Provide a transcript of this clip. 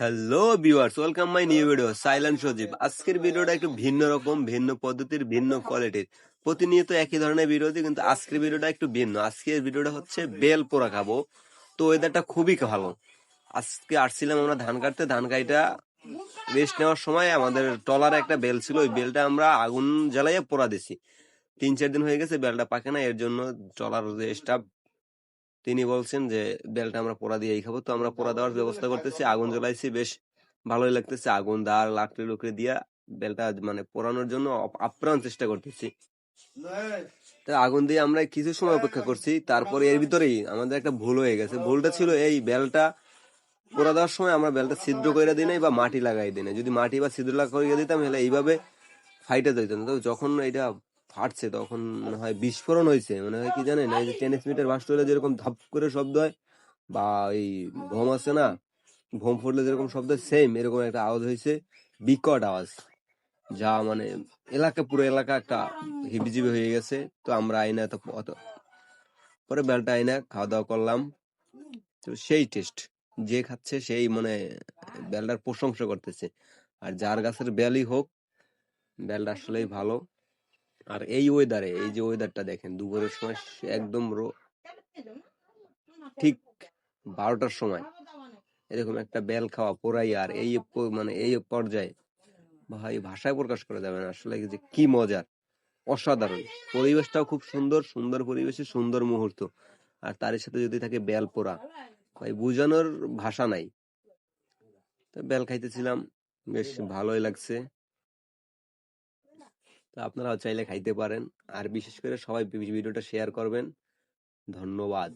Hello viewers, welcome my new video silent Sajib. আজকের ভিডিওটা একটু ভিন্ন রকম, ভিন্ন পদ্ধতির, ভিন্ন কোয়ালিটির। প্রতিনিয়ত একই ধরনের ভিডিও দিই, কিন্তু আজকের ভিডিওটা একটু ভিন্ন। আজকের ভিডিওটা হচ্ছে বেল পোড়া খাবো। তো ওয়েদারটা খুবই ভালো। আজকে আসছিলাম আমরা ধান কাটতে, ধান কাইটা রেস্ট নেওয়ার সময় আমাদের টলারে একটা বেল ছিল, ওই বেলটা আমরা আগুন জ্বালাইয়া পোড়া দিছি। 3-4 দিন হয়ে গেছে, বেলটা পাকে না, এর জন্য টলার যে স্টাফ তিনি বলছেন যে বেলটা আমরা পোড়া দিয়েই খাবো। তো আমরা পোড়া দেওয়ার ব্যবস্থা করতেছি, আগুন জ্বলাইছি, বেশ ভালোই লাগতেছে। আগুন দা লাকড়ি লুকড়ি দিয়া বেলটা মানে পোড়ানোর জন্য আপ্রাণ চেষ্টা করতেছি। তো আগুন দিয়ে আমরা কিছু সময় অপেক্ষা করছি, তারপরে এর ভিতরেই আমাদের একটা ভুল হয়ে গেছে। ভুলটা ছিল এই, বেলটা পোড়া দেওয়ার সময় আমরা বেলটা ছিদ্র করে দিই নাই বা মাটি লাগাই দিই নাই। যদি মাটি বা ছিদ্র লাগিয়ে দিতাম তাহলে এইভাবে ফাইটা দিত না। তো যখন এটা ফাটছে তখন মনে হয় বিস্ফোরণ হয়েছে, মনে হয় কি জানেন, এই যে টেনিস মিটার বাস্ট হলে যেরকম ধাপ করে শব্দ হয়, বা এই ভোম আছে না, ভোম ফুটলে যেরকম শব্দ, সেম এরকম একটা আওয়াজ হয়েছে, বিকট আওয়াজ, যা মানে পুরো এলাকা একটা হিবিজিবি হয়ে গেছে। তো আমরা আইনা পরে বেলটা আইনা খাওয়া দাওয়া করলাম। তো সেই টেস্ট, যে খাচ্ছে সেই মানে বেলটার প্রশংসা করতেছে। আর যার গাছের বেলই হোক, বেলটা আসলেই ভালো। আর এই ওয়েদারে, এই যে ওয়েদারটা দেখেন, দুপুরের সময় একদম ঠিক 12টার সময় এরকম একটা বেল খাওয়া পোড়াই, আর এই মানে এই পর্যায়ে ভাই ভাষায় প্রকাশ করা যাবে না আসলে যে কি মজার, অসাধারণ। পরিবেশটাও খুব সুন্দর, সুন্দর পরিবেশে সুন্দর মুহূর্ত, আর তার সাথে যদি থাকে বেল পোড়া, ভাই বুঝানোর ভাষা নাই। তো বেল খাইতেছিলাম, বেশ ভালোই লাগছে। তো আপনারাও চাইলে খাইতে পারেন, আর বিশেষ করে সবাই ভিডিওটা শেয়ার করবেন। ধন্যবাদ।